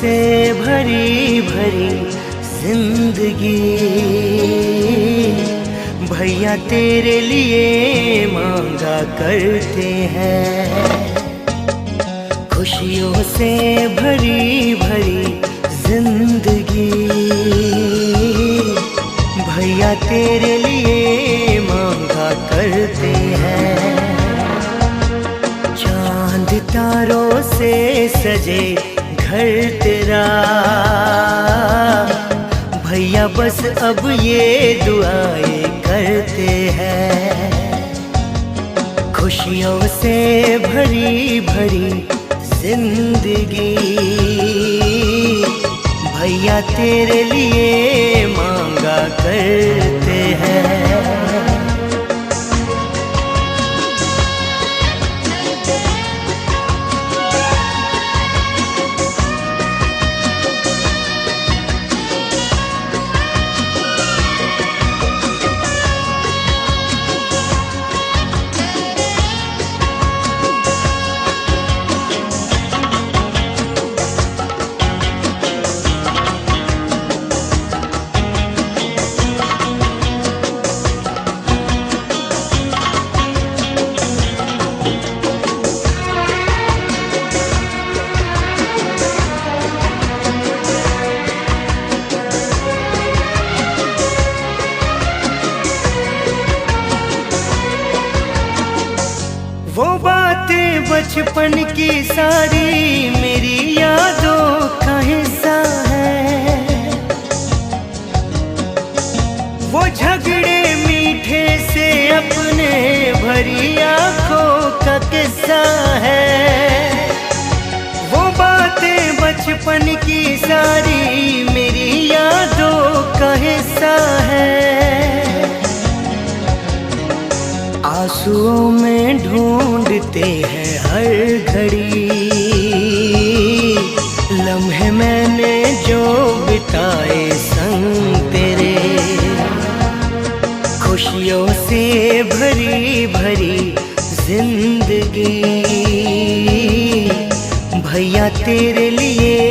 से भरी भरी जिंदगी भैया तेरे लिए मांगा करते हैं। खुशियों से भरी भरी जिंदगी भैया तेरे लिए मांगा करते हैं। चांद तारों से सजे घर तेरा भैया बस अब ये दुआएं करते हैं। खुशियों से भरी भरी जिंदगी भैया तेरे लिए मांगा करते हैं। वो बातें बचपन की सारी मेरी यादों का हिस्सा है। वो झगड़े मीठे से अपने भरी आंखों का किस्सा है। वो बातें बचपन की सारी मेरी यादों का हिस्सा है। आंसुओं में ढूंढते हैं हर घड़ी लम्हे मैंने जो बिताए संग तेरे। खुशियों से भरी भरी जिंदगी भैया तेरे लिए